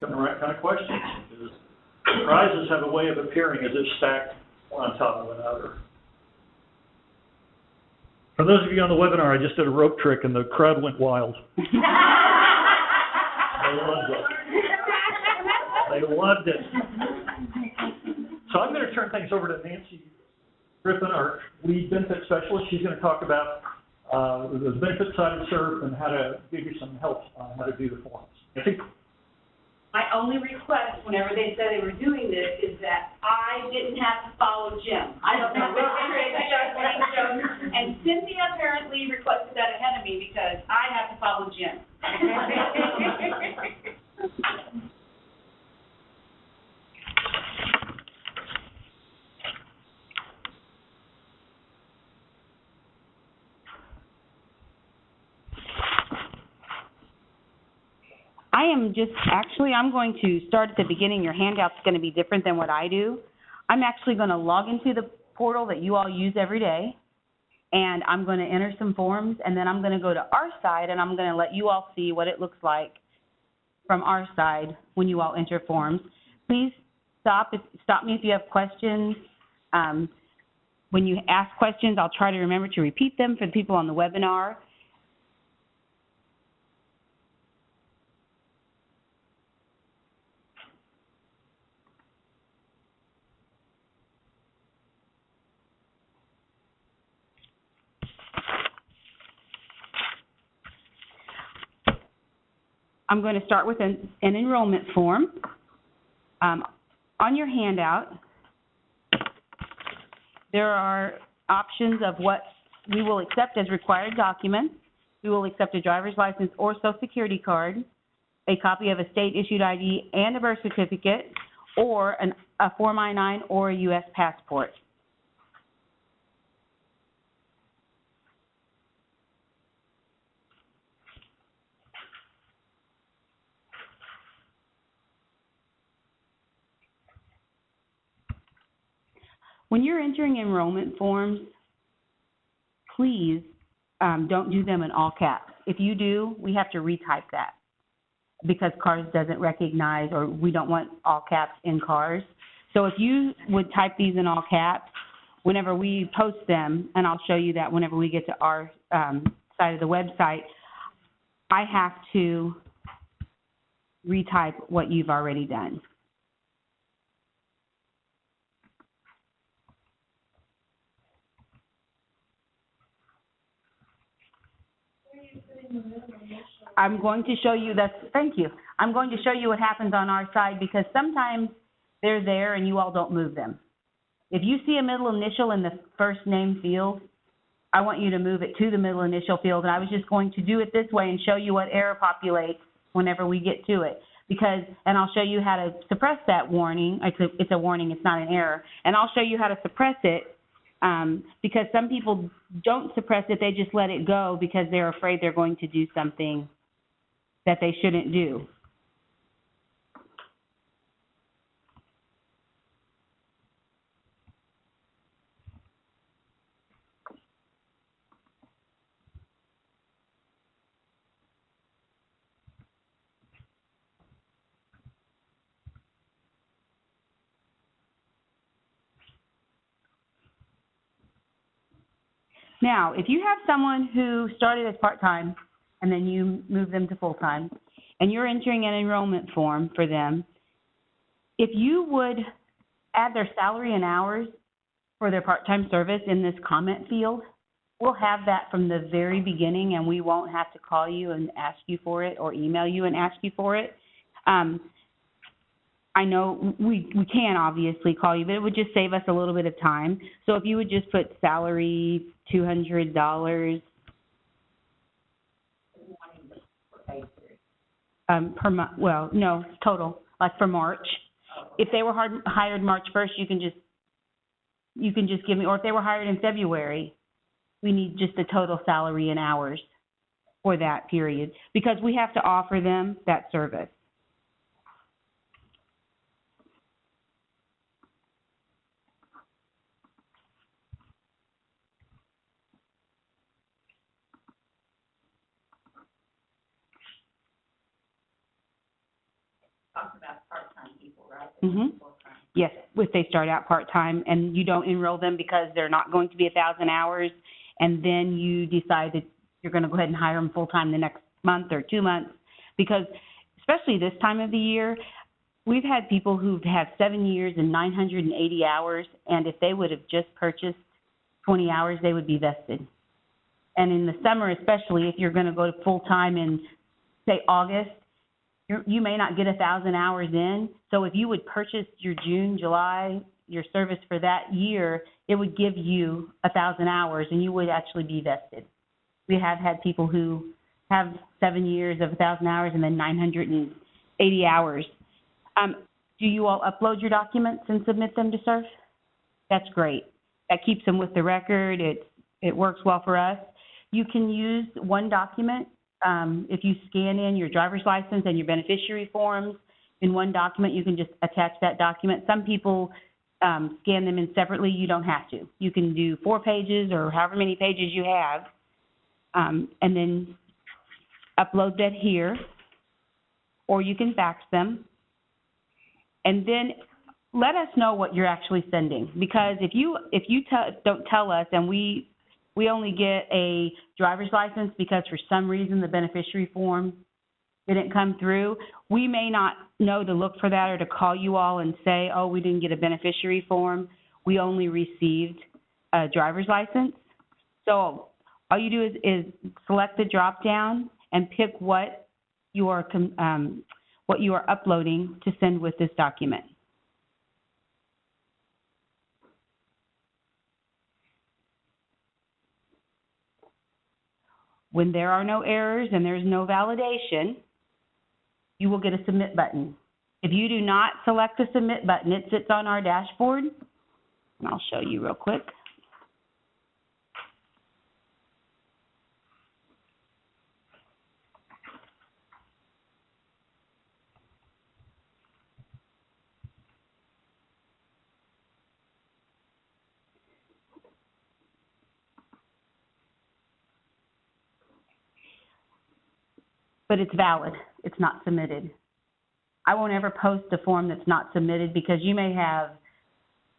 the right kind of questions. Because prizes have a way of appearing as if stacked one on top of another. For those of you on the webinar, I just did a rope trick and the crowd went wild. They loved it. They loved it. So I'm going to turn things over to Nancy Griffin, our lead benefit specialist. She's going to talk about the benefit side of CERF and how to give you some help on how to do the forms. Nancy? My only request whenever they said they were doing this is that I didn't have to follow Jim. I don't know which trick and Cynthia apparently requested that ahead of me because I have to follow Jim. I'm going to start at the beginning. Your handout's going to be different than what I do. I'm actually going to log into the portal that you all use every day, and I'm going to enter some forms, and then I'm going to go to our side, and I'm going to let you all see what it looks like from our side when you all enter forms. Please stop me if you have questions. When you ask questions, I'll try to remember to repeat them for the people on the webinar. I'm going to start with an enrollment form. On your handout, there are options of what we will accept as required documents. We will accept a driver's license or Social Security card, a copy of a state-issued ID and a birth certificate, or a Form I-9 or a U.S. passport. When you're entering enrollment forms, please don't do them in all caps. If you do, we have to retype that because CARS doesn't recognize, or we don't want all caps in CARS. So if you would type these in all caps, whenever we post them, and I'll show you that whenever we get to our side of the website, I have to retype what you've already done. I'm going to show you thank you. I'm going to show you what happens on our side because sometimes they're there and you all don't move them. If you see a middle initial in the first name field, I want you to move it to the middle initial field, and I was just going to do it this way and show you what error populates whenever we get to it. And I'll show you how to suppress that warning. It's a warning, it's not an error. And I'll show you how to suppress it because some people don't suppress it, they just let it go because they're afraid they're going to do something that they shouldn't do. Now, if you have someone who started as part-time and then you move them to full-time, and you're entering an enrollment form for them, if you would add their salary and hours for their part-time service in this comment field, we'll have that from the very beginning, and we won't have to call you and ask you for it or email you and ask you for it. I know we can obviously call you, but it would just save us a little bit of time. So if you would just put salary, $200 per month, well, no, total, like for March. If they were hired March 1st, you can just give me, or if they were hired in February, we need just the total salary and hours for that period because we have to offer them that service. Yes, if they start out part-time and you don't enroll them because they're not going to be 1,000 hours, and then you decide that you're going to go ahead and hire them full-time the next month or 2 months, because especially this time of the year, we've had people who've had 7 years and 980 hours, and if they would have just purchased 20 hours, they would be vested. And in the summer, especially if you're going to go to full-time in, say, August, you may not get 1,000 hours in. So if you would purchase your June, July, your service for that year, it would give you 1,000 hours, and you would actually be vested. We have had people who have 7 years of 1,000 hours and then 980 hours. Do you all upload your documents and submit them to CERF? That's great. That keeps them with the record. It works well for us. You can use one document. If you scan in your driver's license and your beneficiary forms in one document, you can just attach that document. Some people scan them in separately. You don't have to. You can do 4 pages or however many pages you have, and then upload that here, or you can fax them. And then let us know what you're actually sending, because if you don't tell us and we only get a driver's license because for some reason the beneficiary form didn't come through, we may not know to look for that or to call you all and say, oh, we didn't get a beneficiary form. We only received a driver's license. So all you do is select the drop down and pick what you are uploading to send with this document. When there are no errors and there's no validation, you will get a submit button. If you do not select the submit button, it sits on our dashboard, and I'll show you real quick. But it's valid. It's not submitted. I won't ever post a form that's not submitted, because you may have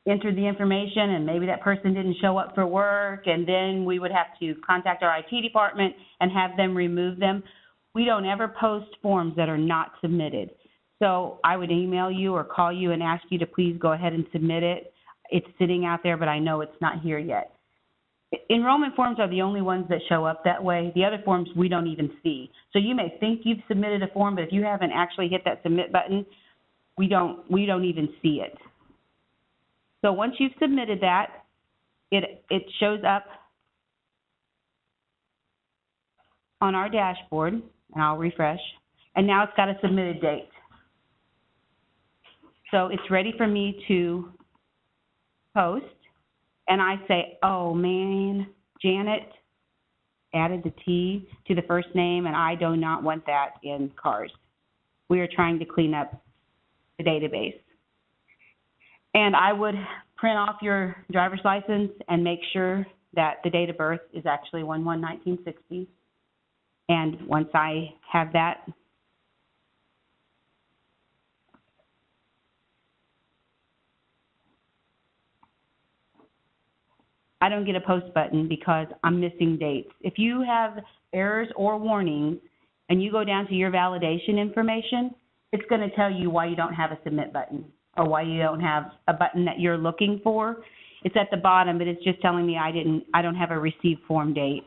entered the information and maybe that person didn't show up for work, and then we would have to contact our IT department and have them remove them. We don't ever post forms that are not submitted. So I would email you or call you and ask you to please go ahead and submit it. It's sitting out there, but I know it's not here yet. Enrollment forms are the only ones that show up that way. The other forms we don't even see. So you may think you've submitted a form, but if you haven't actually hit that submit button, we don't even see it. So once you've submitted that, it shows up on our dashboard, and I'll refresh, and now it's got a submitted date. So it's ready for me to post. And I say, oh man, Janet added the T to the first name, and I do not want that in CARS. We are trying to clean up the database. And I would print off your driver's license and make sure that the date of birth is actually 1/1/1960. And once I have that, I don't get a post button because I'm missing dates. If you have errors or warnings and you go down to your validation information, it's going to tell you why you don't have a submit button or why you don't have a button that you're looking for. It's at the bottom, but it's just telling me I don't have a receive form date.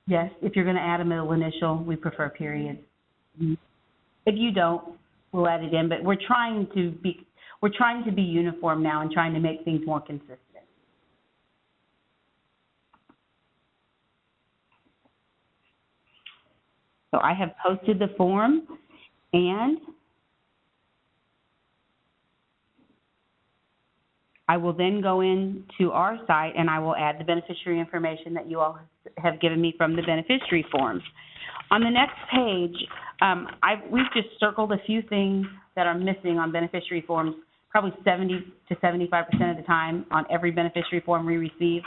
Yes, if you're going to add a middle initial, we prefer period. If you don't, we'll add it in. But we're trying to be uniform now and trying to make things more consistent. So I have posted the form, and I will then go into our site and I will add the beneficiary information that you all have given me from the beneficiary forms. On the next page, we've just circled a few things that are missing on beneficiary forms, probably 70 to 75% of the time on every beneficiary form we receive,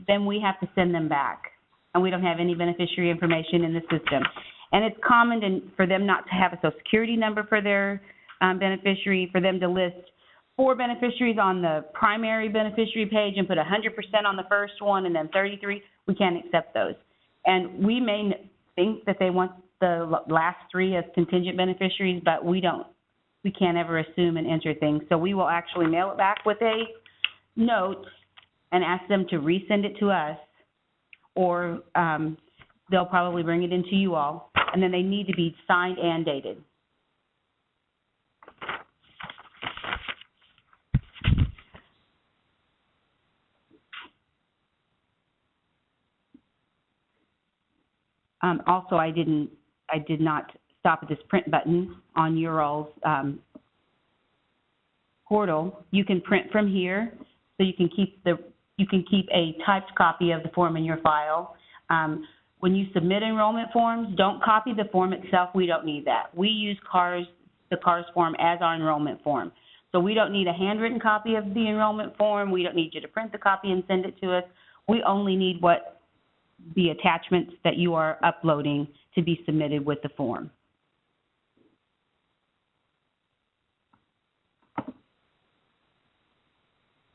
then we have to send them back. And we don't have any beneficiary information in the system. And it's common for them not to have a Social Security number for their beneficiary, for them to list 4 beneficiaries on the primary beneficiary page and put 100% on the first one and then 33. We can't accept those. And we may think that they want the last 3 as contingent beneficiaries, but we don't. We can't ever assume and enter things. So we will actually mail it back with a note and ask them to resend it to us, or they'll probably bring it into you all, and then they need to be signed and dated. Also, I did not stop at this print button on your all's portal. You can print from here, so you can keep a typed copy of the form in your file. When you submit enrollment forms, don't copy the form itself. We don't need that. We use the CARS form as our enrollment form. So we don't need a handwritten copy of the enrollment form. We don't need you to print the copy and send it to us. We only need the attachments that you are uploading to be submitted with the form.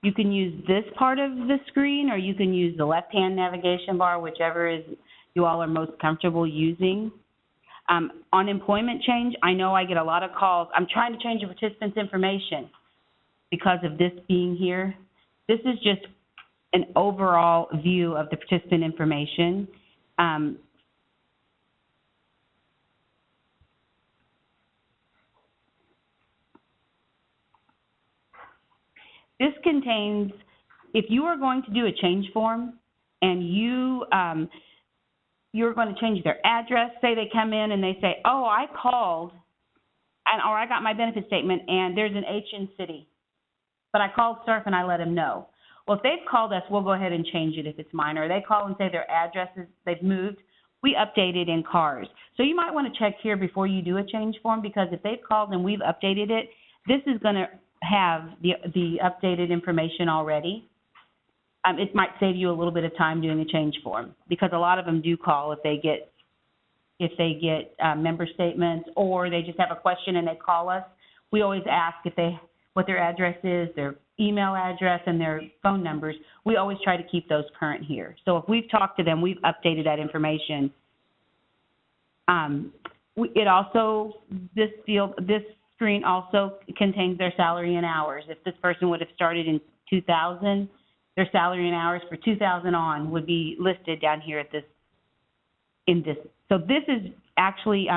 You can use this part of the screen, or you can use the left-hand navigation bar, whichever you all are most comfortable using. On employment change, I know I get a lot of calls. I'm trying to change a participant's information because of this being here. This is just an overall view of the participant information. This contains, if you are going to do a change form and you're going to change their address, say they come in and they say, oh, I called, or I got my benefit statement and there's an H in city, but I called CERF and I let them know. Well, if they've called us, we'll go ahead and change it if it's minor. They call and say their address they've moved, we update it in CARS. So you might want to check here before you do a change form, because if they've called and we've updated it, this is going to have the updated information already. It might save you a little bit of time doing a change form, because a lot of them do call if they get member statements, or they just have a question and they call us. We always ask what their address is, their email address, and their phone numbers. We always try to keep those current here. So if we've talked to them, we've updated that information. This screen also contains their salary and hours. If this person would have started in 2000, their salary and hours for 2000 on would be listed down here in this. So this is actually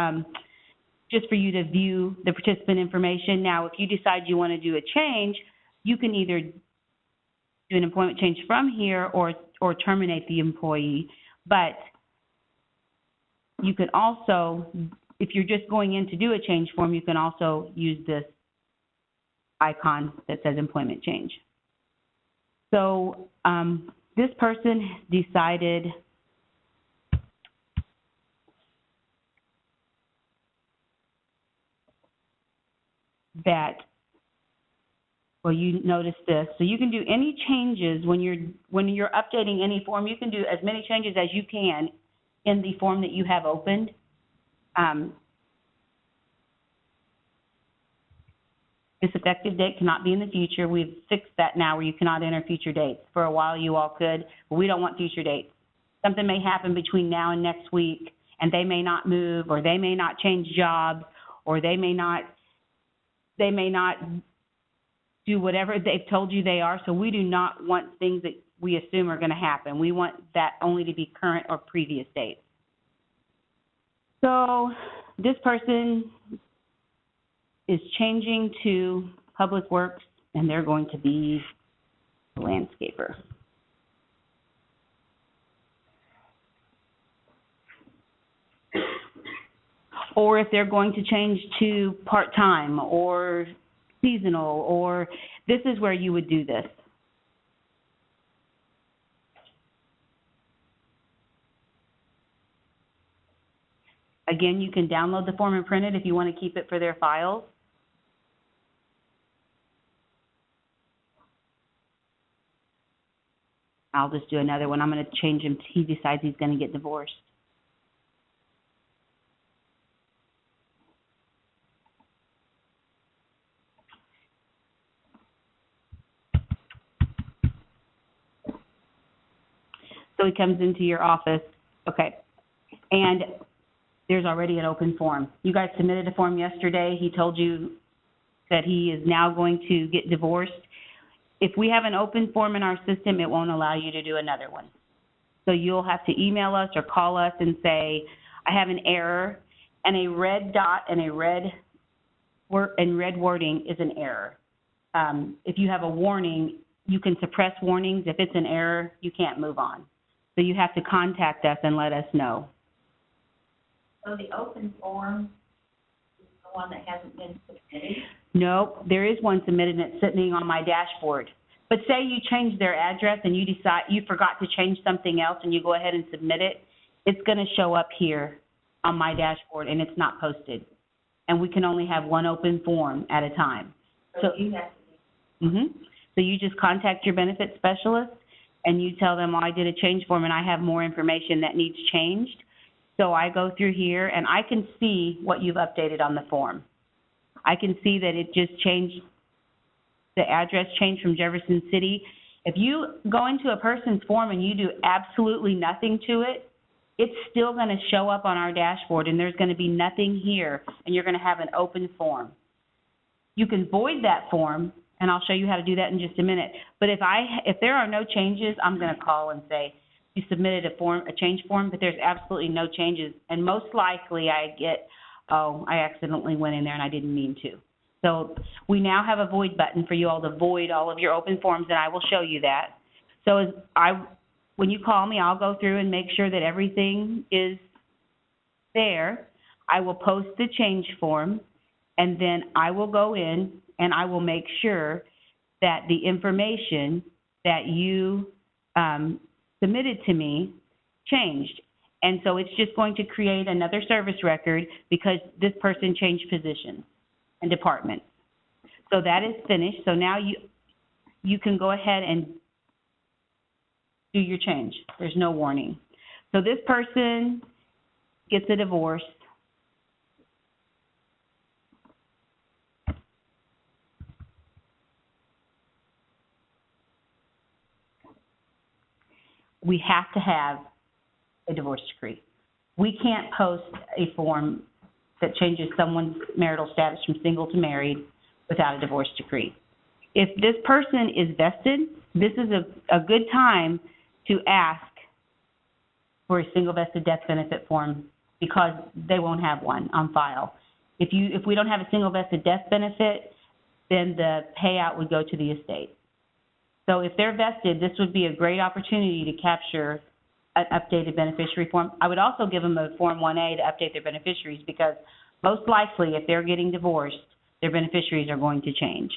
just for you to view the participant information. Now, if you decide you want to do a change, you can either do an employment change from here or terminate the employee. But you can also, if you're just going in to do a change form, you can also use this icon that says employment change. So this person decided that, well, you notice this. So you can do any changes when you're updating any form. You can do as many changes as you can in the form that you have opened. This effective date cannot be in the future. We've fixed that now where you cannot enter future dates. For a while you all could, but we don't want future dates. Something may happen between now and next week, and they may not move, or they may not change jobs, or they may not do whatever they've told you they are. So we do not want things that we assume are going to happen. We want that only to be current or previous dates. So this person is changing to Public Works, and they're going to be a landscaper. Or if they're going to change to part-time or seasonal, or this is where you would do this. Again, you can download the form and print it if you want to keep it for their files. I'll just do another one. I'm going to change him. He decides he's going to get divorced. So he comes into your office. Okay. And there's already an open form. You guys submitted a form yesterday. He told you that he is now going to get divorced. If we have an open form in our system, it won't allow you to do another one. So you'll have to email us or call us and say, I have an error, and a red dot and a red wording is an error. If you have a warning, you can suppress warnings. If it's an error, you can't move on. So you have to contact us and let us know. So the open form is the one that hasn't been submitted? No, there is one submitted and it's sitting on my dashboard. But say you change their address and you decide you forgot to change something else and you go ahead and submit it, it's going to show up here on my dashboard and it's not posted. And we can only have one open form at a time. So you have to do. So you just contact your benefit specialist and you tell them, I did a change form and I have more information that needs changed. So I go through here and I can see what you've updated on the form. I can see that it just changed, the address changed from Jefferson City. If you go into a person's form and you do absolutely nothing to it, it's still going to show up on our dashboard and there's going to be nothing here and you're going to have an open form. You can void that form, and I'll show you how to do that in just a minute. But if there are no changes, I'm going to call and say, you submitted a change form, but there's absolutely no changes. And most likely I get, I accidentally went in there and I didn't mean to. So we now have a void button for you all to void all of your open forms, and I will show you that. So when you call me, I'll go through and make sure that everything is there. I will post the change form, and then I will go in and I will make sure that the information that you submitted to me changed. And so it's just going to create another service record because this person changed positions and departments. So that is finished. So now you can go ahead and do your change. There's no warning. So this person gets a divorce. We have to have a divorce decree. We can't post a form that changes someone's marital status from single to married without a divorce decree. If this person is vested, this is a good time to ask for a single vested death benefit form because they won't have one on file. If we don't have a single vested death benefit, then the payout would go to the estate. So if they're vested, this would be a great opportunity to capture an updated beneficiary form. I would also give them a Form 1A to update their beneficiaries because most likely if they're getting divorced, their beneficiaries are going to change.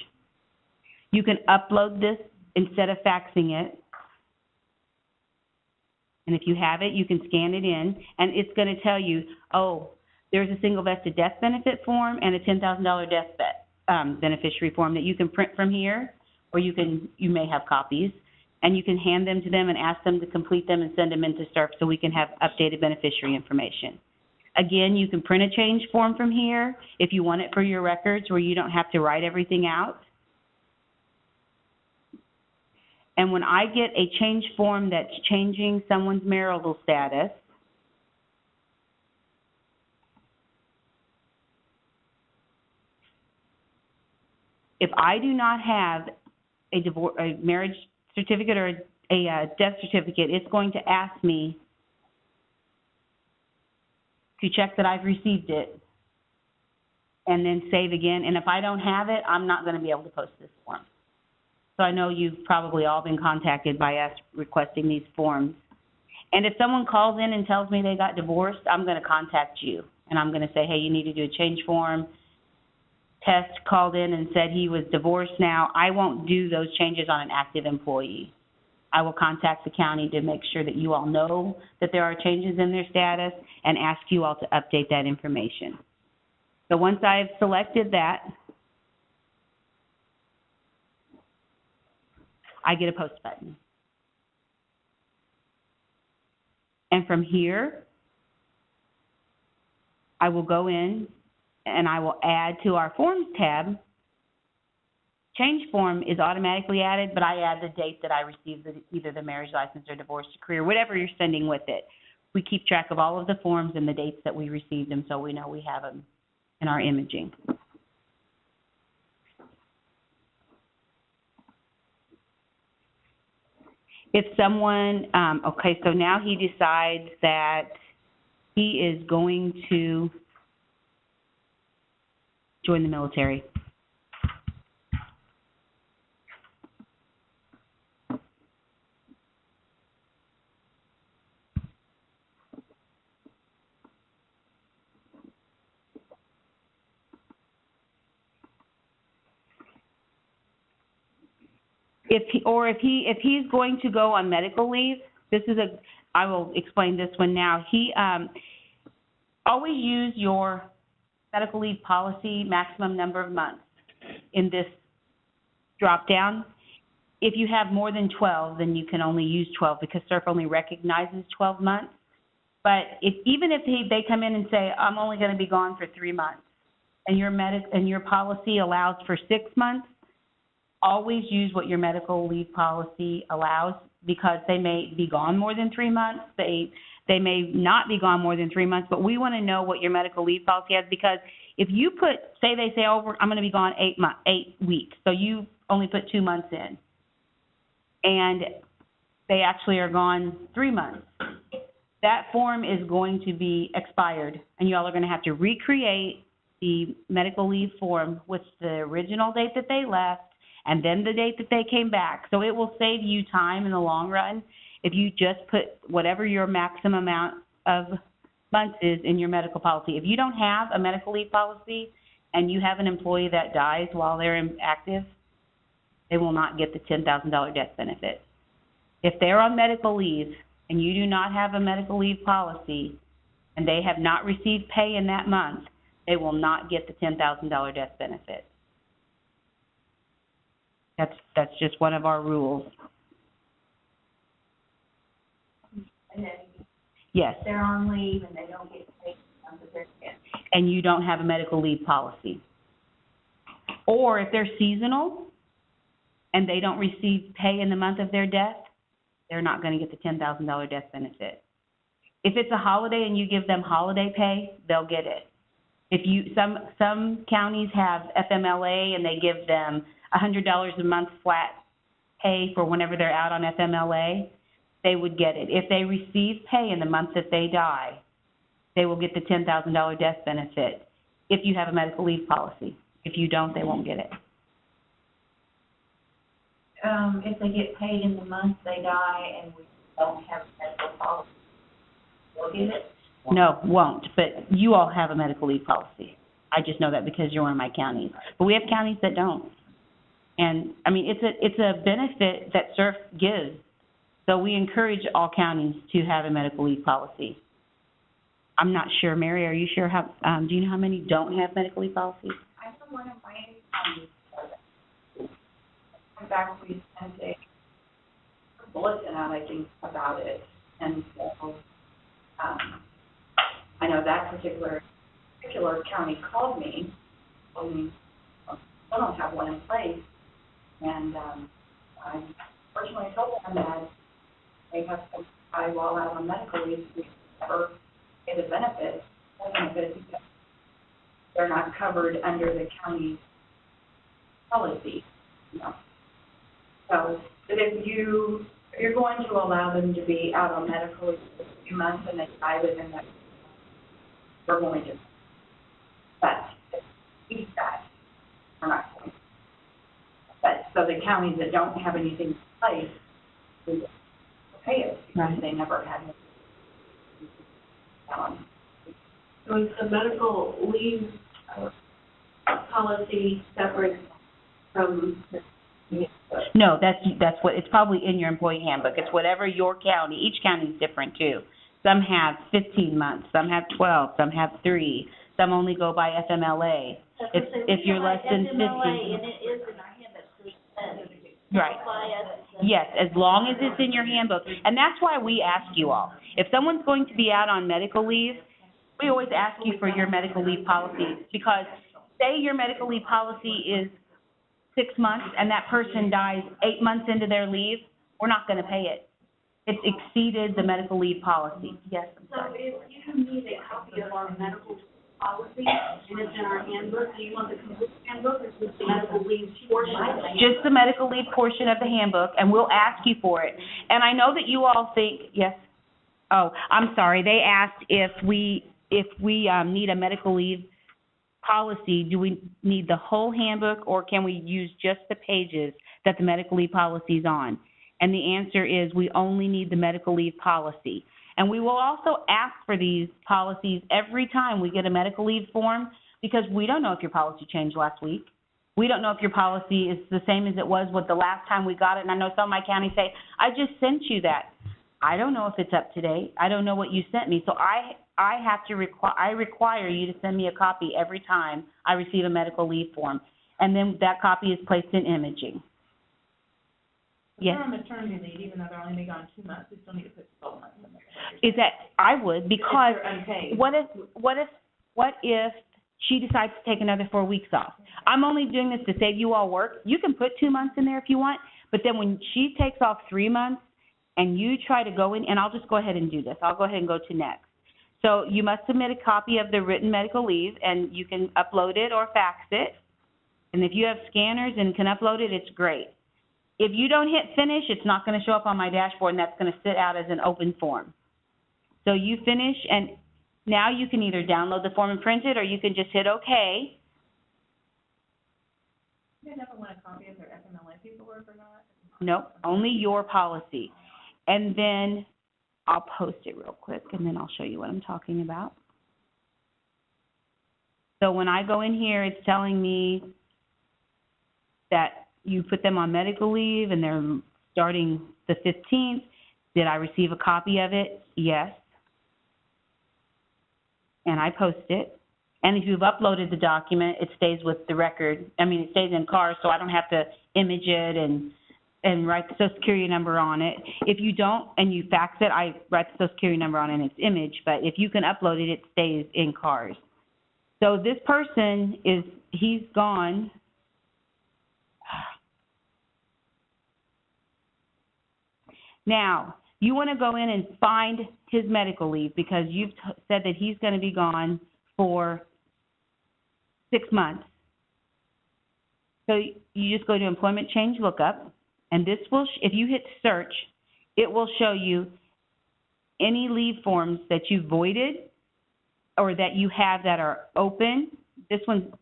You can upload this instead of faxing it. And if you have it, you can scan it in, and it's going to tell you, oh, there's a single vested death benefit form and a $10,000 death beneficiary form that you can print from here. Or you may have copies, and you can hand them to them and ask them to complete them and send them into CERF so we can have updated beneficiary information. Again, you can print a change form from here if you want it for your records where you don't have to write everything out. And when I get a change form that's changing someone's marital status, if I do not have a marriage certificate or a death certificate, it's going to ask me to check that I've received it and then save again. And if I don't have it, I'm not going to be able to post this form. So I know you've probably all been contacted by us requesting these forms. And if someone calls in and tells me they got divorced, I'm going to contact you. And I'm going to say, hey, you need to do a change form. Test called in and said he was divorced now. I won't do those changes on an active employee. I will contact the county to make sure that you all know that there are changes in their status and ask you all to update that information. So once I've selected that, I get a post button. And from here, I will go in and I will add to our Forms tab. Change form is automatically added, but I add the date that I received either the marriage license or divorce decree or whatever you're sending with it. We keep track of all of the forms and the dates that we received them so we know we have them in our imaging. If someone, okay, so now he decides that he is going to join the military. If he's going to go on medical leave, I will explain this one now. Always use your medical leave policy maximum number of months in this drop down. If you have more than 12, then you can only use 12 because CERF only recognizes 12 months. But even if they come in and say, I'm only going to be gone for 3 months, and your policy allows for 6 months, always use what your medical leave policy allows because they may be gone more than 3 months. They may not be gone more than 3 months, but we want to know what your medical leave policy has because if you say I'm going to be gone 8 weeks, so you only put 2 months in, and they actually are gone 3 months, that form is going to be expired, and you all are going to have to recreate the medical leave form with the original date that they left and then the date that they came back. So it will save you time in the long run if you just put whatever your maximum amount of months is in your medical policy. If you don't have a medical leave policy and you have an employee that dies while they're active, they will not get the $10,000 death benefit. If they're on medical leave and you do not have a medical leave policy and they have not received pay in that month, they will not get the $10,000 death benefit. That's just one of our rules. And then Yes. if they're on leave and they don't get paid under their death. And you don't have a medical leave policy. Or if they're seasonal and they don't receive pay in the month of their death, they're not going to get the $10,000 death benefit. If it's a holiday and you give them holiday pay, they'll get it. Some counties have FMLA and they give them $100 a month flat pay for whenever they're out on FMLA, they would get it. If they receive pay in the month that they die, they will get the $10,000 death benefit if you have a medical leave policy. If you don't, they won't get it. If they get paid in the month they die and we don't have a medical policy, we'll get it? No, won't, but you all have a medical leave policy. I just know that because you're in my counties. But we have counties that don't. And, I mean, it's a benefit that CERF gives. So we encourage all counties to have a medical leave policy. I'm not sure, Mary, are you sure how, do you know how many don't have medical leave policies? I know one of my counties, back we sent a bulletin out, I think, about it. And so, I know that particular county called me, told me, I don't have one in place. And I fortunately told them that they have to die while out on medical leave to never get a benefit because they're not covered under the county policy. You know. So, but if you're going to allow them to be out on medical leave for a few months and they die within that, we're going to. But if we that, we're not going to. But so the counties that don't have anything in place, we will pay it because they never had it. So is the medical leave policy separate from the? No, that's what, it's probably in your employee handbook. It's whatever your county, each county is different too. Some have 15 months, some have 12, some have 3, some only go by FMLA. If you're less than 50. FMLA, and it is in our handbook, Right. Yes, as long as it's in your handbook. And that's why we ask you all. If someone's going to be out on medical leave, we always ask you for your medical leave policy, because say your medical leave policy is 6 months and that person dies 8 months into their leave, we're not going to pay it. It's exceeded the medical leave policy. Yes, I'm So sorry. if you need a copy of our medical policy, and it's in our handbook, do you want the complete handbook, or just the medical leave portion of the handbook? Just the medical leave portion of the handbook, and we'll ask you for it. And I know that you all think, yes, oh, I'm sorry, they asked if we need a medical leave policy, do we need the whole handbook, or can we use just the pages that the medical leave policy is on? And the answer is we only need the medical leave policy. And we will also ask for these policies every time we get a medical leave form, because we don't know if your policy changed last week. We don't know if your policy is the same as it was with the last time we got it. And I know some of my counties say, I just sent you that. I don't know if it's up to date. I don't know what you sent me. So I require you to send me a copy every time I receive a medical leave form. And then that copy is placed in imaging. If Yes. they're on maternity leave, even though they're only gone 2 months, we still need to put 12 months in there. Is that, I would, because If they're unpaid. what if she decides to take another 4 weeks off? I'm only doing this to save you all work. You can put 2 months in there if you want, but then when she takes off 3 months and you try to go in, and I'll just go ahead and do this. I'll go ahead and go to next. So you must submit a copy of the written medical leave, and you can upload it or fax it. And if you have scanners and can upload it, it's great. If you don't hit finish, it's not going to show up on my dashboard, and that's going to sit out as an open form. So you finish, and now you can either download the form and print it, or you can just hit OK. Do you guys ever want a copy of their FMLA paperwork or not? Nope, only your policy. And then I'll post it real quick, and then I'll show you what I'm talking about. So when I go in here, it's telling me that you put them on medical leave, and they're starting the 15th. Did I receive a copy of it? Yes. And I post it. And if you've uploaded the document, it stays with the record. I mean, it stays in CARS, so I don't have to image it and write the Social Security number on it. If you don't and you fax it, I write the Social Security number on it and it's image. But if you can upload it, it stays in CARS. So this person he's gone. Now, you want to go in and find his medical leave, because you've said that he's going to be gone for 6 months. So you just go to Employment Change Lookup, and this will, if you hit search, it will show you any leave forms that you voided or that you have that are open. This one,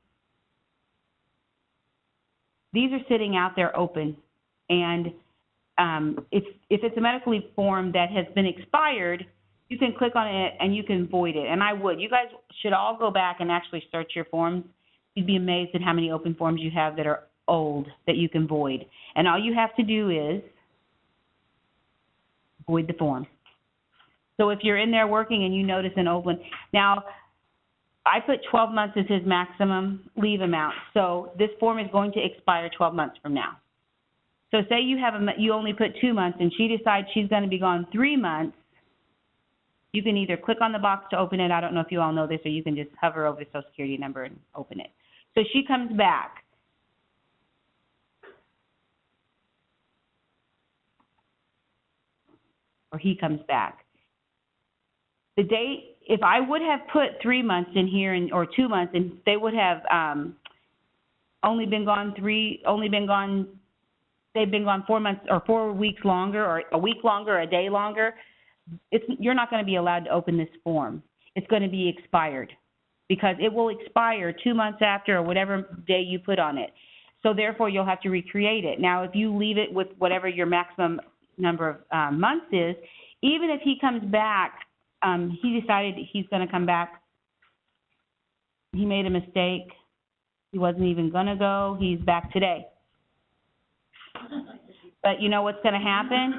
these are sitting out there open, and if it's a medical leave form that has been expired, you can click on it and you can void it. And I would. You guys should all go back and actually search your forms. You'd be amazed at how many open forms you have that are old that you can void. And all you have to do is void the form. So if you're in there working and you notice an old one, now I put 12 months as his maximum leave amount. So this form is going to expire 12 months from now. So say you you only put 2 months and she decides she's going to be gone 3 months, you can either click on the box to open it. I don't know if you all know this, or you can just hover over the Social Security number and open it. So she comes back. Or he comes back. The date, if I would have put 3 months in here or 2 months, and they would have they've been gone 4 months or 4 weeks longer, or a week longer, or a day longer, you're not going to be allowed to open this form. It's going to be expired, because it will expire 2 months after, or whatever day you put on it. So therefore, you'll have to recreate it. Now, if you leave it with whatever your maximum number of months is, even if he comes back, he decided he's going to come back, he made a mistake, he wasn't even going to go, he's back today. But you know what's going to happen?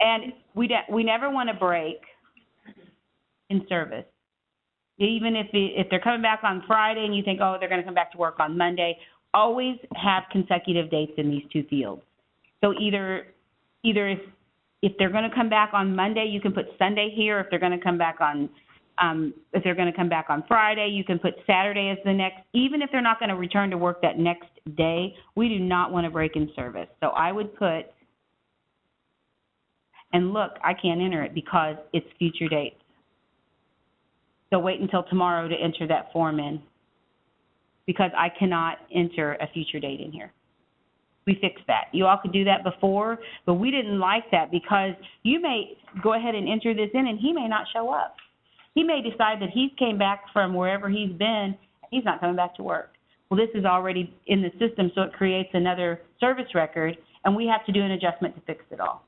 And we never want to break in service. Even if they're coming back on Friday and you think, oh, they're going to come back to work on Monday, always have consecutive dates in these two fields. So either if they're going to come back on Monday, you can put Sunday here. If they're going to come back on Friday, you can put Saturday as the next. Even if they're not going to return to work that next day, we do not want to break in service. So I would put, and look, I can't enter it because it's future dates. So wait until tomorrow to enter that form in, because I cannot enter a future date in here. We fixed that. You all could do that before, but we didn't like that because you may go ahead and enter this in and he may not show up. He may decide that he came back from wherever he's been and he's not coming back to work. Well, this is already in the system, so it creates another service record, and we have to do an adjustment to fix it all.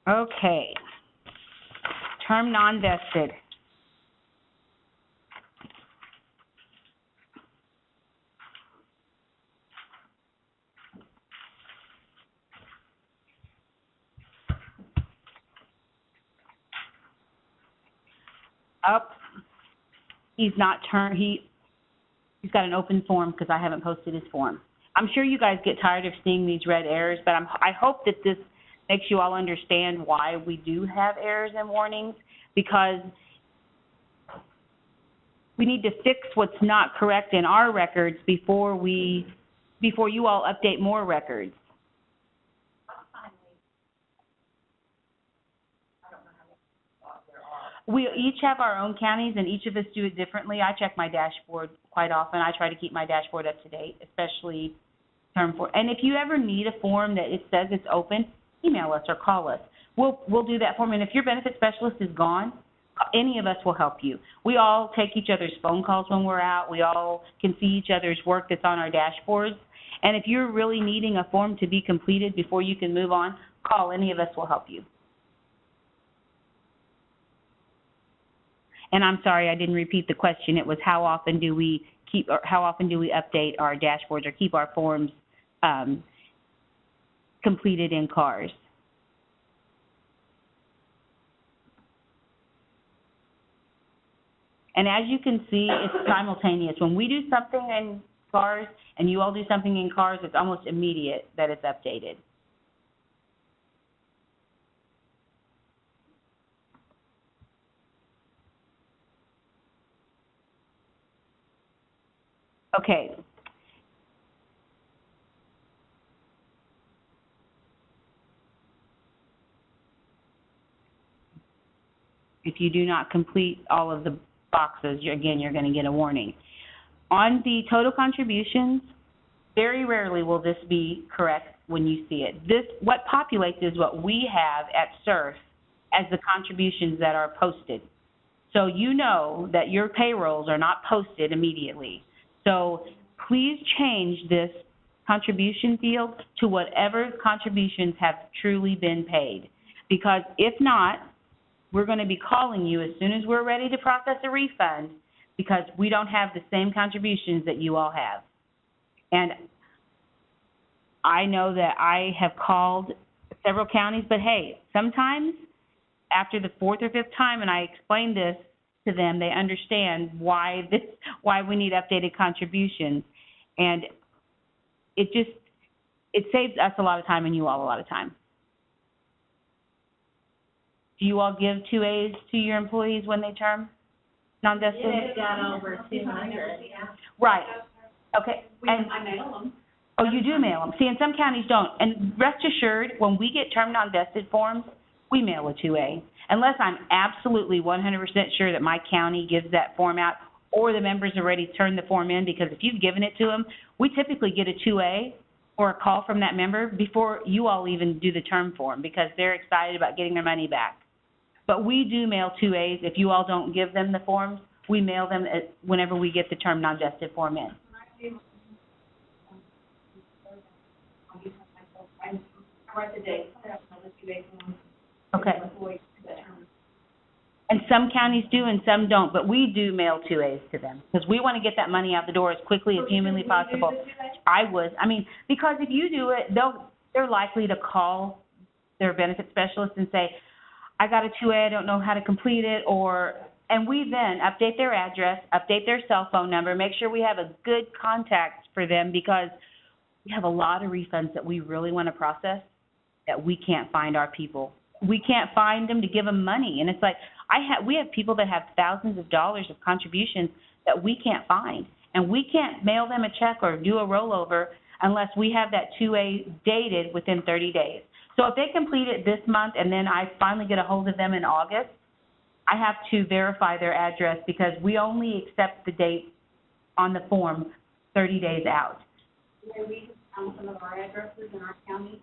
Okay. Term non-vested. He's not he's got an open form because I haven't posted his form. I'm sure you guys get tired of seeing these red errors, but I hope that this makes you all understand why we do have errors and warnings, because we need to fix what's not correct in our records before you all update more records. We each have our own counties, and each of us do it differently. I check my dashboard quite often. I try to keep my dashboard up to date, especially term form. And if you ever need a form that it says it's open, email us or call us. We'll do that form. And if your benefit specialist is gone, any of us will help you. We all take each other's phone calls when we're out. We all can see each other's work that's on our dashboards. And if you're really needing a form to be completed before you can move on, call. Any of us will help you. And I'm sorry, I didn't repeat the question. It was how often do we update our dashboards or keep our forms completed in CARS? And as you can see, it's simultaneous. When we do something in CARS and you all do something in CARS, it's almost immediate that it's updated. Okay. If you do not complete all of the boxes, you're going to get a warning. On the total contributions, very rarely will this be correct when you see it. What populates is what we have at CERF as the contributions that are posted. So you know that your payrolls are not posted immediately. So please change this contribution field to whatever contributions have truly been paid. Because if not, we're going to be calling you as soon as we're ready to process a refund, because we don't have the same contributions that you all have. And I know that I have called several counties, but hey, sometimes after the fourth or fifth time, and I explain this to them, they understand why we need updated contributions. And it saves us a lot of time and you all a lot of time. Do you all give 2As to your employees when they term non-vested? It's got over 200. Right. Okay. And I mail them. oh, you do mail them. See, and some counties don't. And rest assured, when we get term non-vested forms, we mail a 2A. Unless I'm absolutely 100% sure that my county gives that form out, or the members already turned the form in, because if you've given it to them, we typically get a 2A or a call from that member before you all even do the term form, because they're excited about getting their money back. But we do mail 2As. If you all don't give them the forms, we mail them whenever we get the term non-vested form in. I write the date. Okay. And some counties do and some don't, but we do mail 2As to them because we want to get that money out the door as quickly as humanly possible. I would. I mean, because if you do it, they're likely to call their benefit specialist and say, I got a 2A, I don't know how to complete it, and we then update their address, update their cell phone number, make sure we have a good contact for them, because we have a lot of refunds that we really want to process that we can't find our people. We can't find them to give them money. And it's like, we have people that have thousands of dollars of contributions that we can't find. And we can't mail them a check or do a rollover unless we have that 2A dated within 30 days. So if they complete it this month and then I finally get a hold of them in August, I have to verify their address, because we only accept the date on the form 30 days out. May we found some of our addresses in our county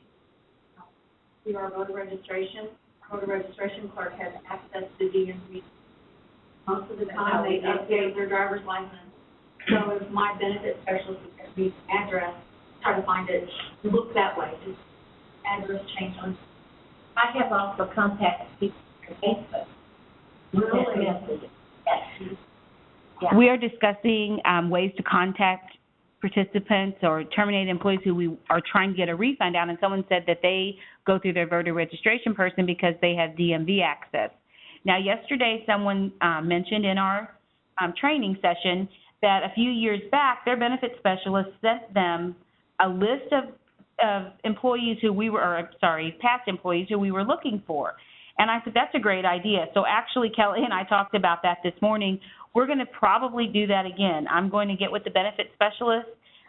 through our voter registration. Our voter registration clerk has access to DMV. Most of the time, they update their driver's license. So if my benefit specialist is going to address, try to find it, look that way, just address change on. I have also contacted people on Facebook. Really? Yes. Yeah. We are discussing ways to contact participants or terminate employees who we are trying to get a refund out, and someone said that they go through their voter registration person because they have DMV access. Now, yesterday, someone mentioned in our training session that a few years back, their benefit specialist sent them a list of employees who past employees who we were looking for. And I said, that's a great idea. So actually, Kelly and I talked about that this morning. We're going to probably do that again. I'm going to get with the benefit specialist,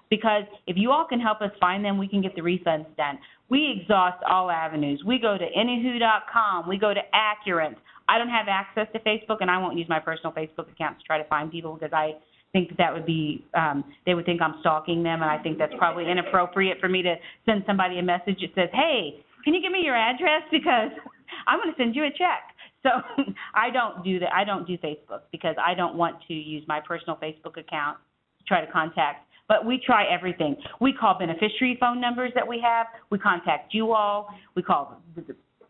because if you all can help us find them, we can get the refunds done. We exhaust all avenues. We go to anywho.com. We go to Accurant. I don't have access to Facebook, and I won't use my personal Facebook account to try to find people, because I think that would be, they would think I'm stalking them, and I think that's probably inappropriate for me to send somebody a message that says, hey, can you give me your address, because I'm going to send you a check. So I don't do that. I don't do Facebook, because I don't want to use my personal Facebook account to try to contact. But we try everything. We call beneficiary phone numbers that we have. We contact you all. We call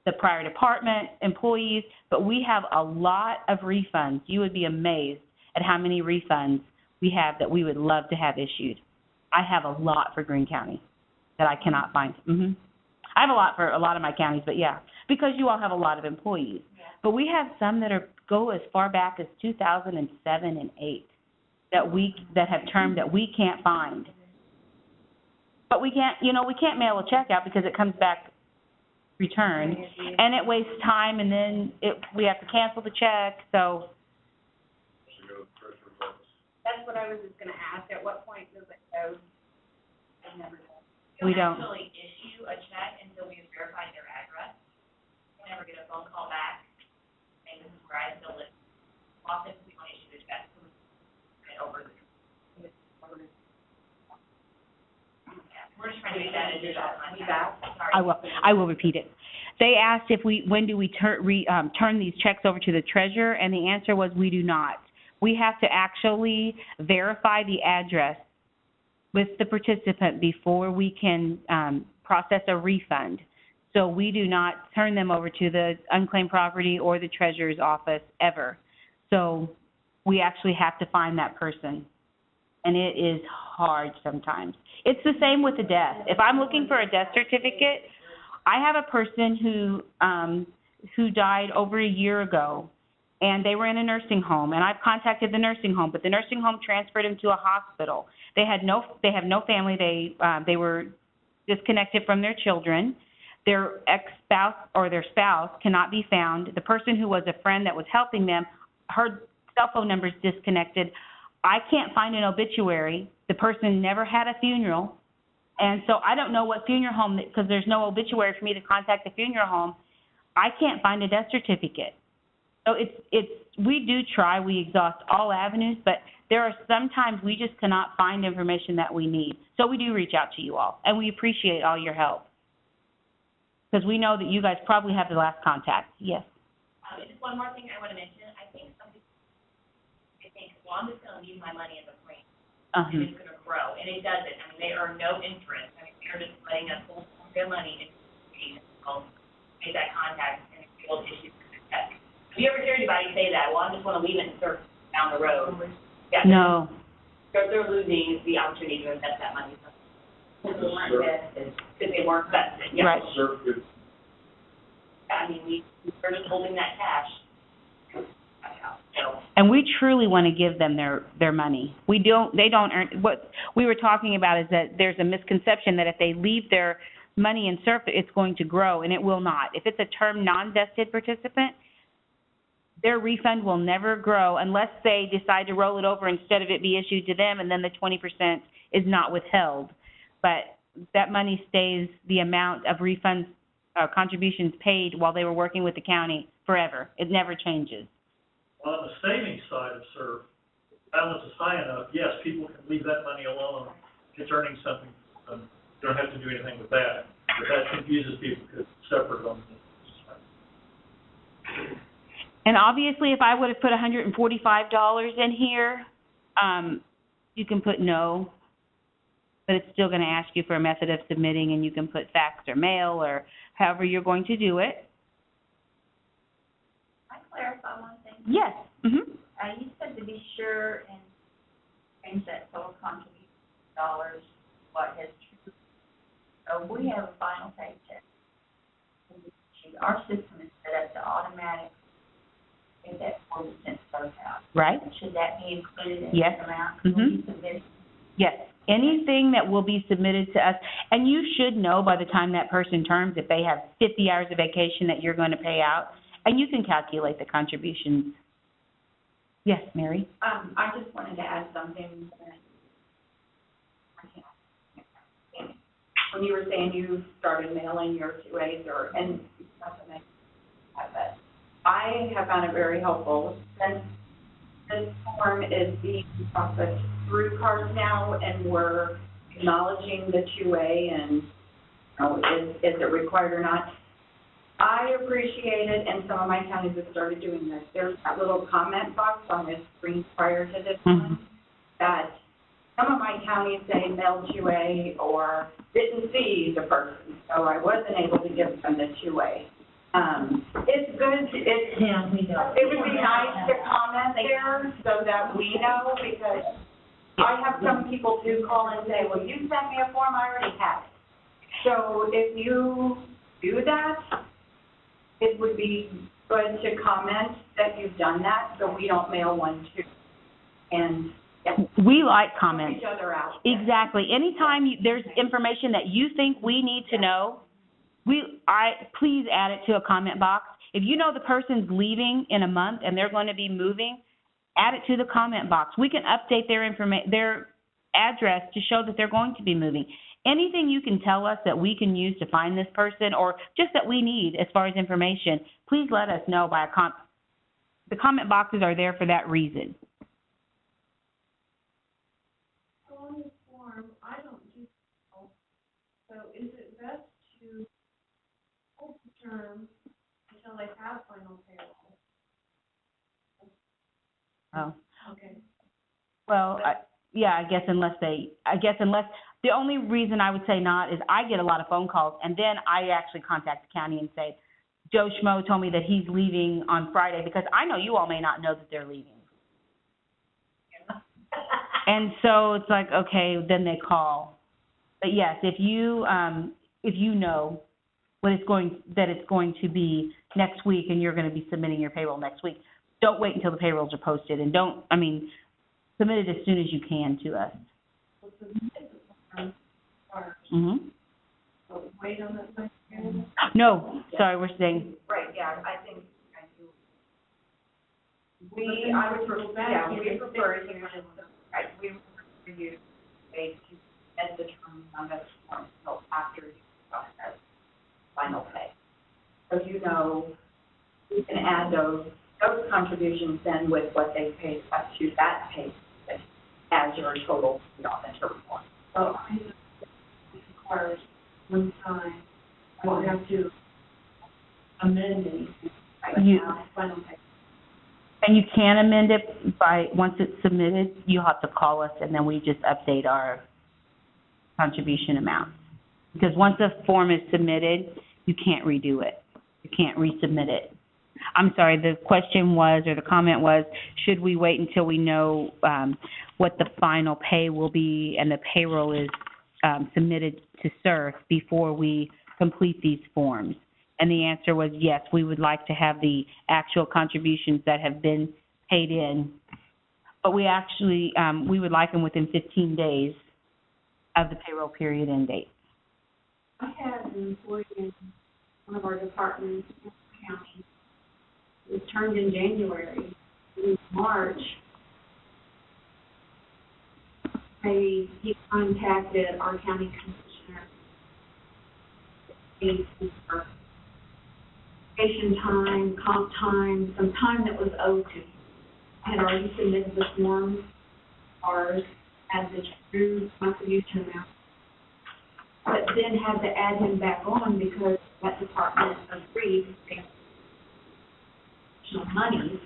the prior department employees. But we have a lot of refunds. You would be amazed at how many refunds we have that we would love to have issued. I have a lot for Greene County that I cannot find. I have a lot for a lot of my counties, but yeah, because you all have a lot of employees. Yeah. But we have some that go as far back as 2007 and 8 that have termed that we can't find. But we can't mail a check out because it comes back returned, and it wastes time, and then we have to cancel the check. So that's what I was just going to ask. At what point does it go? We don't actually issue a check until we have verified their address. We never get a phone call back saying this is where I still live. Often we don't issue the check. Over. We're just trying to get that into I will repeat it. They asked when do we turn these checks over to the treasurer, and the answer was we do not. We have to actually verify the address with the participant before we can process a refund. So we do not turn them over to the unclaimed property or the treasurer's office ever. So we actually have to find that person, and it is hard sometimes. It's the same with the death. If I'm looking for a death certificate, I have a person who died over a year ago, and they were in a nursing home, and I've contacted the nursing home, but the nursing home transferred them to a hospital. They have no family. They were disconnected from their children. Their ex-spouse or their spouse cannot be found. The person who was a friend that was helping them, her cell phone number is disconnected. I can't find an obituary. The person never had a funeral, and so I don't know what funeral home, because there's no obituary for me to contact the funeral home. I can't find a death certificate. So we do try, we exhaust all avenues, but there are sometimes we just cannot find information that we need. So we do reach out to you all, and we appreciate all your help, because we know that you guys probably have the last contact. Yes. Just one more thing I want to mention. I think some people think, well, I'm just going to leave my money in the frame, and it's going to grow, and it doesn't. I mean, they earn no interest. I mean, they're just letting us hold their money and make that contact and be able to issue the check. Have you ever heard anybody say that? Well, I just want to leave it and surf down the road. Yeah, no. They're losing the opportunity to invest that money. Because they weren't vested. Because they weren't vested, yeah. Right. CERF could I mean, we're just holding that cash. So, And we truly want to give them their money. They don't earn, what we were talking about is that there's a misconception that if they leave their money in CERF, it's going to grow, and it will not. If it's a term non-vested participant, their refund will never grow unless they decide to roll it over instead of it be issued to them, and then the 20% is not withheld. But that money stays the amount of refunds, contributions paid while they were working with the county forever. It never changes. On the savings side of CERF, balance is high enough, yes, people can leave that money alone. It's earning something. You don't have to do anything with that. But that confuses people because it's separate on the side. And obviously, if I would have put $145 in here, you can put no, but it's still going to ask you for a method of submitting, and you can put fax or mail or however you're going to do it. Can I clarify one thing? Yes. Mm-hmm. You said to be sure and change that total contribution dollars, what has true. So we have a final paycheck. Our system is set up to automatically get that 40% goes out. Right. Should that be included in Yes. the amount? Mm-hmm. Will you submit it? Yes. Anything that will be submitted to us, and you should know by the time that person turns if they have 50 hours of vacation that you're going to pay out, and you can calculate the contributions. Yes, Mary? I just wanted to add something. When you were saying you started mailing your 2As and not to make but I have found it very helpful since this form is being processed through cards now, and we're acknowledging the 2A and, you know, is it required or not. I appreciate it, and some of my counties have started doing this. There's that little comment box on the screen prior to this one that some of my counties say mailed 2A or didn't see the person, so I wasn't able to give them the 2A. It's good, Yeah, we know. it would be nice to comment there so that we know, because I have some people do call and say, well, you sent me a form, I already have it. So if you do that, it would be good to comment that you've done that, so we don't mail one too. And, yeah, We like help comments. each other out. Exactly. Anytime there's information that you think we need to know, please add it to a comment box. If you know the person's leaving in a month and they're going to be moving, add it to the comment box. We can update their address to show that they're going to be moving. Anything you can tell us that we can use to find this person, or just that we need as far as information, please let us know by the comment boxes are there for that reason. On this form, I don't do, so is it best to hold the term until they have final payroll? Oh. Okay. Well, I guess unless the only reason I would say not is I get a lot of phone calls, and then I actually contact the county and say, Joe Schmo told me that he's leaving on Friday, because I know you all may not know that they're leaving. And so it's like, okay, then they call. But yes, if you know it's going to be next week and you're going to be submitting your payroll next week, don't wait until the payrolls are posted, and submit it as soon as you can to us. Mm-hmm. Wait on that next hearing? No, sorry, we're saying, Right, yeah, I think I do. I would prefer, we prefer you, we prefer you to end the term on this form until after you process final pay. So you know, you can add those contributions then with what they paid up to that pay as your total on the term form. So I know it requires one time, I won't have to amend anything. Final pay. and you can amend it once it's submitted, you'll have to call us, and then we just update our contribution amounts. Because once a form is submitted, you can't redo it. You can't resubmit it. I'm sorry, the question was, or the comment was, should we wait until we know what the final pay will be and the payroll is submitted to CERF before we complete these forms? And the answer was yes, we would like to have the actual contributions that have been paid in. But we actually, we would like them within 15 days of the payroll period end date. I had an employee in one of our departments in the county. It was turned in January. In March, he contacted our county commissioner. For vacation time, comp time, some time that was owed to him. I had already submitted the form, ours, as the true contribution amount. But then had to add him back on because that department agreed to pay additional monies.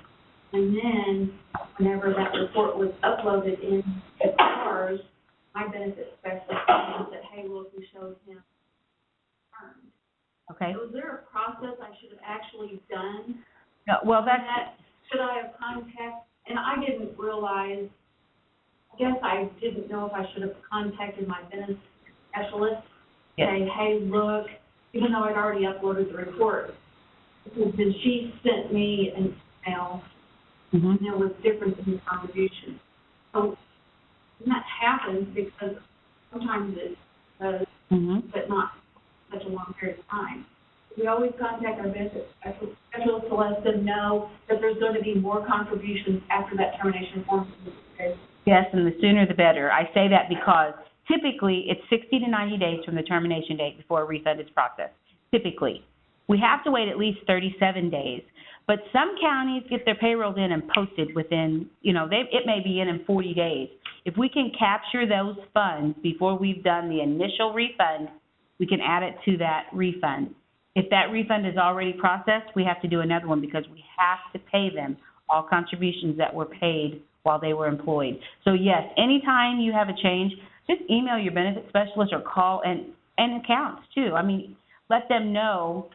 And then, whenever that report was uploaded in as ours, my benefit specialist said, hey, look, we showed him earned. Okay? So is there a process I should have actually done? No, well, on that? Should I have contacted, and I didn't realize, I guess I didn't know if I should have contacted my benefit specialist, yes. say, hey, look, even though I'd already uploaded the report, because then she sent me an email, and there was difference in the contribution. So, and that happens because sometimes it does, but not such a long period of time. We always contact our benefit specialist to let them know that there's going to be more contributions after that termination form is prepared. Yes, and the sooner the better. I say that because typically it's 60 to 90 days from the termination date before a refund is processed. Typically. We have to wait at least 37 days. But some counties get their payrolls in and posted within, it may be in 40 days. If we can capture those funds before we've done the initial refund, we can add it to that refund. If that refund is already processed, we have to do another one because we have to pay them all contributions that were paid while they were employed. So yes, anytime you have a change, just email your benefit specialist or call and accounts too. I mean, let them know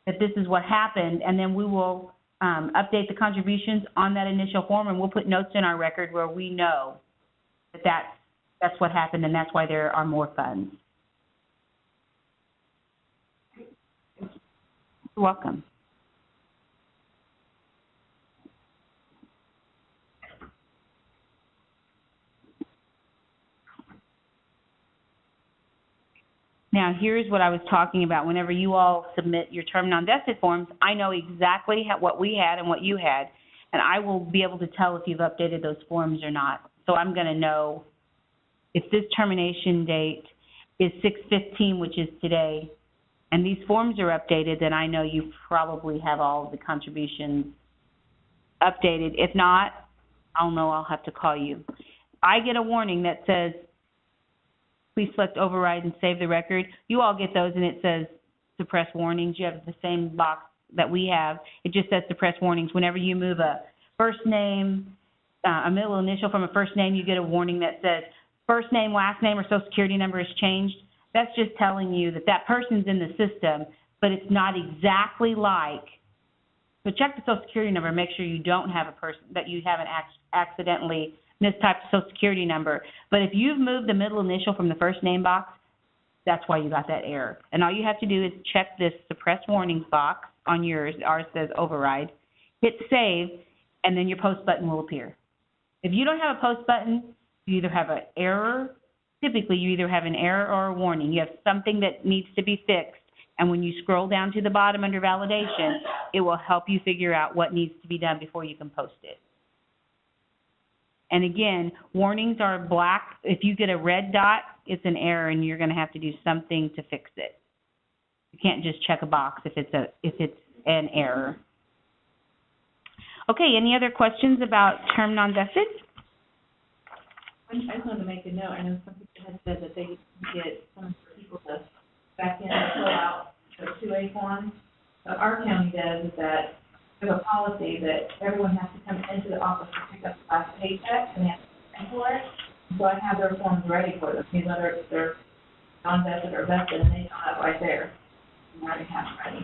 that this is what happened, and then we will update the contributions on that initial form, and we'll put notes in our record where we know that that's what happened, and that's why there are more funds. You're welcome. Now, here's what I was talking about. Whenever you all submit your term non-vested forms, I know exactly what we had and what you had, and I will be able to tell if you've updated those forms or not. So I'm going to know if this termination date is 6/15, which is today, and these forms are updated, then I know you probably have all of the contributions updated. If not, I'll know I'll have to call you. I get a warning that says, please select override and save the record. You all get those, and it says suppress warnings. You have the same box that we have. It just says suppress warnings. Whenever you move a first name, a middle initial from a first name, you get a warning that says first name, last name, or social security number has changed. That's just telling you that that person's in the system, but it's not exactly like. So check the social security number and make sure you don't have a person, that you haven't accidentally mistyped the social security number. But if you've moved the middle initial from the first name box, that's why you got that error. And all you have to do is check this suppress warnings box on yours. Ours says override. Hit save, and then your post button will appear. If you don't have a post button, you either have an error. Typically, you either have an error or a warning. You have something that needs to be fixed. And when you scroll down to the bottom under validation, it will help you figure out what needs to be done before you can post it. And again, warnings are black. If you get a red dot, it's an error, and you're going to have to do something to fix it. You can't just check a box if it's an error. Okay, any other questions about term non-vested? I just wanted to make a note. I know some people had said that they didn't get some people to back in and fill out the 2A forms. What our county does is that we have a policy that everyone has to come into the office to pick up the last paycheck, and they have to pay for it. So I have their forms ready for them, whether it's their non-vested or vested, and they fill it right there. And I already have it ready.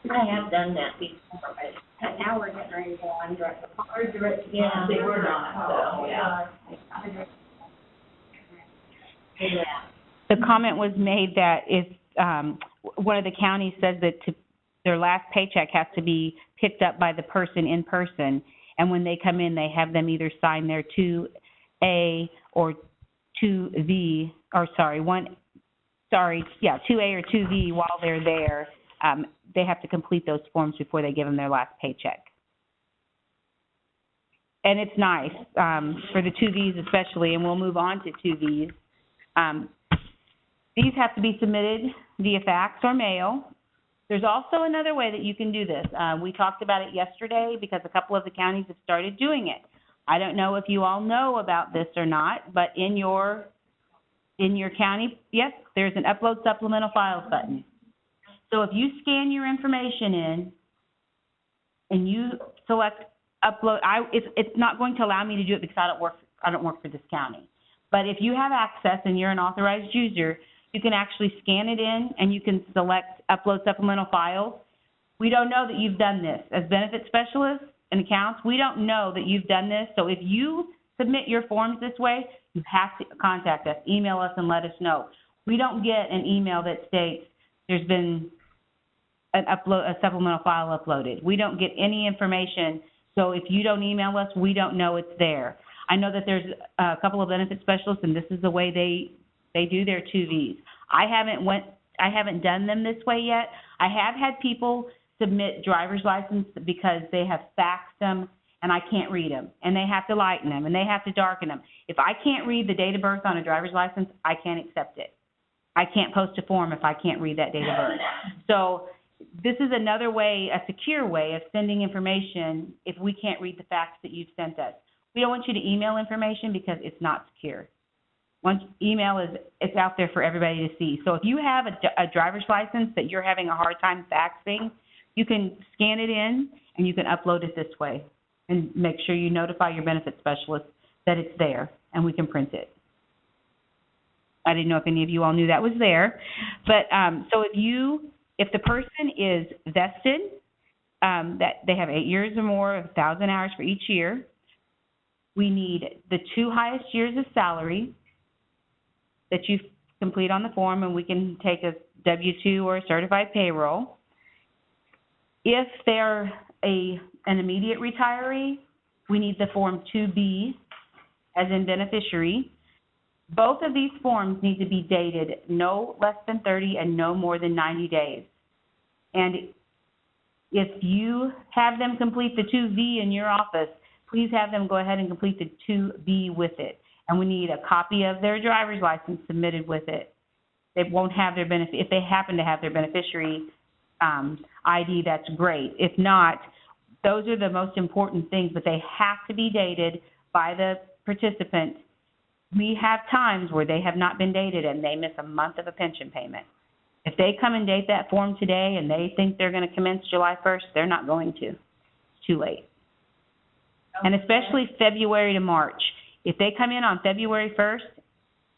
I have done that before, but now we're getting ready to go on direct deposit. Yeah, they were not, so, yeah. Yeah. The comment was made that if one of the counties says that their last paycheck has to be picked up by the person in person, and when they come in, they have them either sign their 2A or 2V, or 2A or 2V while they're there. They have to complete those forms before they give them their last paycheck. And it's nice for the 2Vs especially, and we'll move on to 2Vs. These have to be submitted via fax or mail. There's also another way that you can do this. We talked about it yesterday because a couple of the counties have started doing it. I don't know if you all know about this or not, but in your county, yes, there's an upload supplemental files button. So if you scan your information in and you select upload, it's not going to allow me to do it because I don't work for this county. But if you have access and you're an authorized user, you can actually scan it in and you can select upload supplemental files. We don't know that you've done this. As benefit specialists and accounts, we don't know that you've done this. So if you submit your forms this way, you have to contact us, email us, and let us know. We don't get an email that states there's been a supplemental file uploaded. We don't get any information. So if you don't email us, we don't know it's there. I know that there's a couple of benefit specialists, and this is the way they do their 2Vs. I haven't done them this way yet. I have had people submit driver's license because they have faxed them and I can't read them, and they have to lighten them and they have to darken them. If I can't read the date of birth on a driver's license, I can't accept it. I can't post a form if I can't read that date of birth. So this is another way, a secure way of sending information if we can't read the fax that you've sent us. We don't want you to email information because it's not secure. Once email it's out there for everybody to see. So if you have a driver's license that you're having a hard time faxing, you can scan it in and you can upload it this way and make sure you notify your benefit specialist that it's there and we can print it. I didn't know if any of you all knew that was there. But so if the person is vested, that they have 8 years or more, 1,000 hours for each year, we need the 2 highest years of salary that you complete on the form, and we can take a W-2 or a certified payroll. If they're an immediate retiree, we need the Form 2B, as in beneficiary. Both of these forms need to be dated no less than 30 and no more than 90 days. And if you have them complete the 2V in your office, please have them go ahead and complete the 2B with it. And we need a copy of their driver's license submitted with it. They won't have their if they happen to have their beneficiary ID, that's great. If not, those are the most important things, but they have to be dated by the participant. We have times where they have not been dated and they miss a month of a pension payment. If they come and date that form today and they think they're going to commence July 1st, they're not going to. It's too late. And especially February to March. If they come in on February 1st,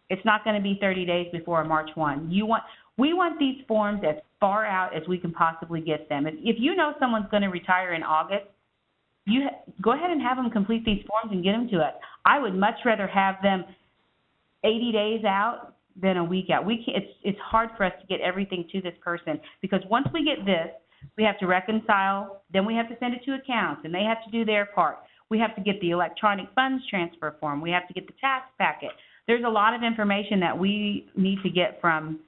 it's not going to be 30 days before March 1. We want these forms as far out as we can possibly get them. If you know someone's going to retire in August, you go ahead and have them complete these forms and get them to us. I would much rather have them 80 days out than a week out. It's hard for us to get everything to this person because once we get this, we have to reconcile, then we have to send it to accounts, and they have to do their part. We have to get the electronic funds transfer form. We have to get the tax packet. There's a lot of information that we need to get from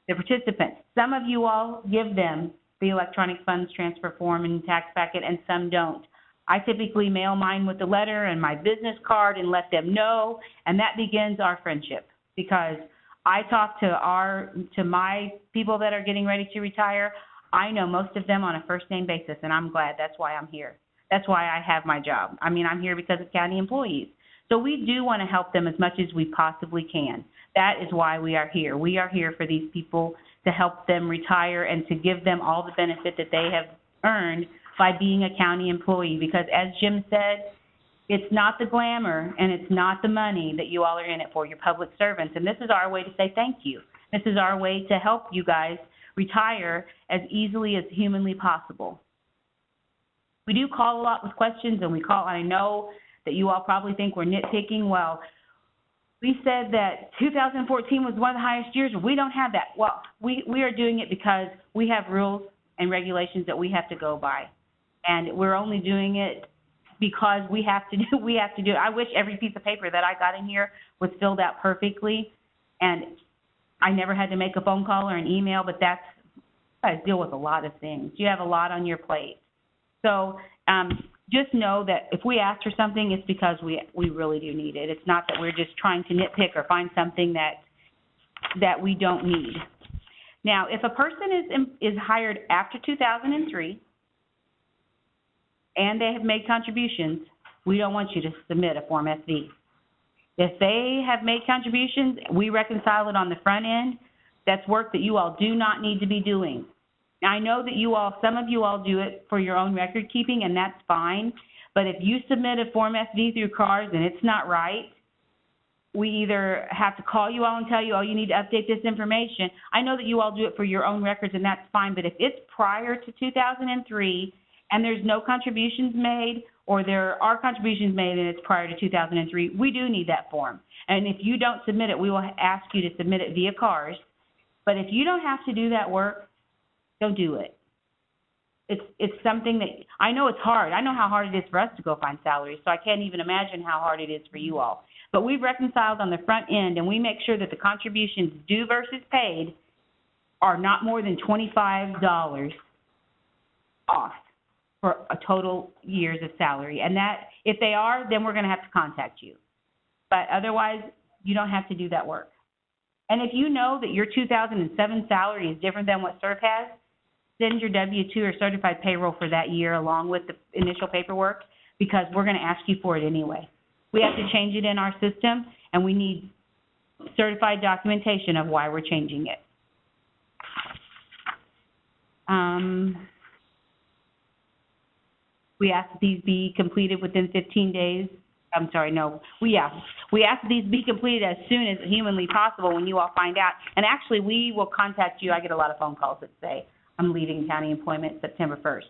the participants. Some of you all give them the electronic funds transfer form and tax packet, and some don't. I typically mail mine with the letter and my business card and let them know, and that begins our friendship because I talk to my people that are getting ready to retire. I know most of them on a first-name basis, and I'm glad. That's why I'm here. That's why I have my job. I mean, I'm here because of county employees. So we do want to help them as much as we possibly can. That is why we are here. We are here for these people to help them retire and to give them all the benefit that they have earned by being a county employee. Because as Jim said, it's not the glamour and it's not the money that you all are in it for. You're public servants. And this is our way to say thank you. This is our way to help you guys retire as easily as humanly possible. We do call a lot with questions, and I know that you all probably think we're nitpicking. Well, We said that 2014 was one of the highest years. We don't have that. Well, we are doing it because we have rules and regulations that we have to go by. And we're only doing it because we have to do it. I wish every piece of paper that I got in here was filled out perfectly, and I never had to make a phone call or an email, but I deal with a lot of things. You have a lot on your plate. So just know that if we ask for something, it's because we really do need it. It's not that we're just trying to nitpick or find something that we don't need. Now, if a person is hired after 2003 and they have made contributions, we don't want you to submit a Form SV. If they have made contributions, we reconcile it on the front end. That's work that you all do not need to be doing. Now, I know that some of you all do it for your own record keeping, and that's fine. But if you submit a Form SV through CARS and it's not right, we either have to call you all and tell you, oh, you need to update this information. I know that you all do it for your own records, and that's fine. But if it's prior to 2003 and there's no contributions made, or there are contributions made and it's prior to 2003, we do need that form. And if you don't submit it, we will ask you to submit it via CARS. But if you don't have to do that work, don't do it. It's something that, I know it's hard. I know how hard it is for us to go find salaries, so I can't even imagine how hard it is for you all. But we've reconciled on the front end, and we make sure that the contributions due versus paid are not more than $25 off for a total years of salary. And that, if they are, then we're going to have to contact you. But otherwise, you don't have to do that work. And if you know that your 2007 salary is different than what CERF has, send your W-2 or certified payroll for that year along with the initial paperwork, because we're going to ask you for it anyway. We have to change it in our system, and we need certified documentation of why we're changing it. We ask that these be completed within 15 days. I'm sorry, no. We ask that these be completed as soon as humanly possible when you all find out. And actually, we will contact you. I get a lot of phone calls that say, I'm leaving county employment September 1st.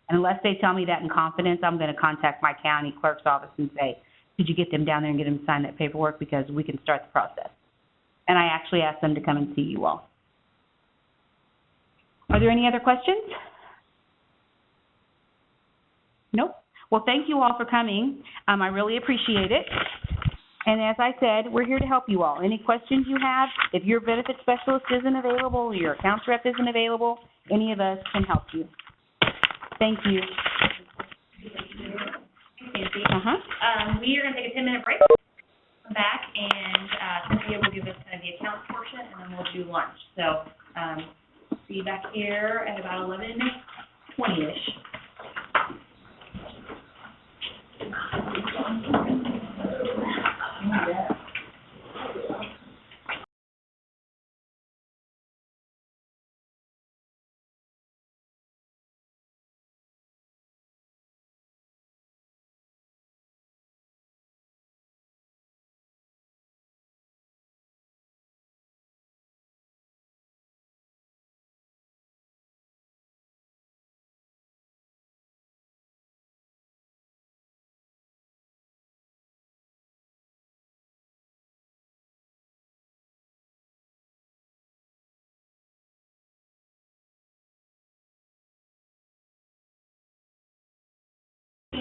And unless they tell me that in confidence, I'm going to contact my county clerk's office and say, could you get them down there and get them to sign that paperwork, because we can start the process. And I actually asked them to come and see you all. Are there any other questions? Nope. Well, thank you all for coming. I really appreciate it. And as I said, we're here to help you all. Any questions you have, if your benefit specialist isn't available, your accounts rep isn't available, any of us can help you. Thank you. Thanks, Nancy. We are going to take a 10-minute break, come back, and Cynthia will give us kind of the accounts portion, and then we'll do lunch. So see you back here at about 11:20-ish.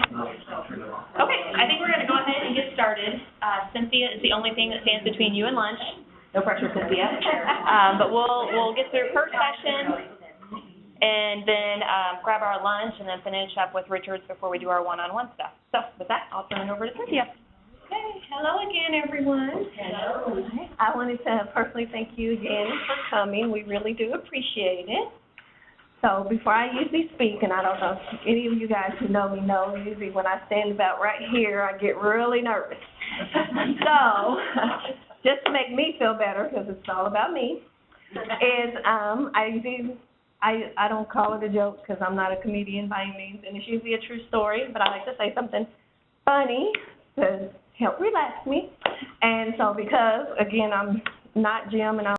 Okay, I think we're going to go ahead and get started. Cynthia is the only thing that stands between you and lunch. No pressure, Cynthia. But we'll get through her session and then grab our lunch and then finish up with Richards before we do our one-on-one stuff. So with that, I'll turn it over to Cynthia. Okay, hello again, everyone. Hello. I wanted to personally thank you again for coming. We really do appreciate it. So before I usually speak, and I don't know if any of you guys who know me know, usually when I stand about right here, I get really nervous. So just to make me feel better, because it's all about me, is I don't call it a joke because I'm not a comedian by any means, and it's usually a true story, but I like to say something funny to help relax me. And so because, again, I'm not Jim and I'm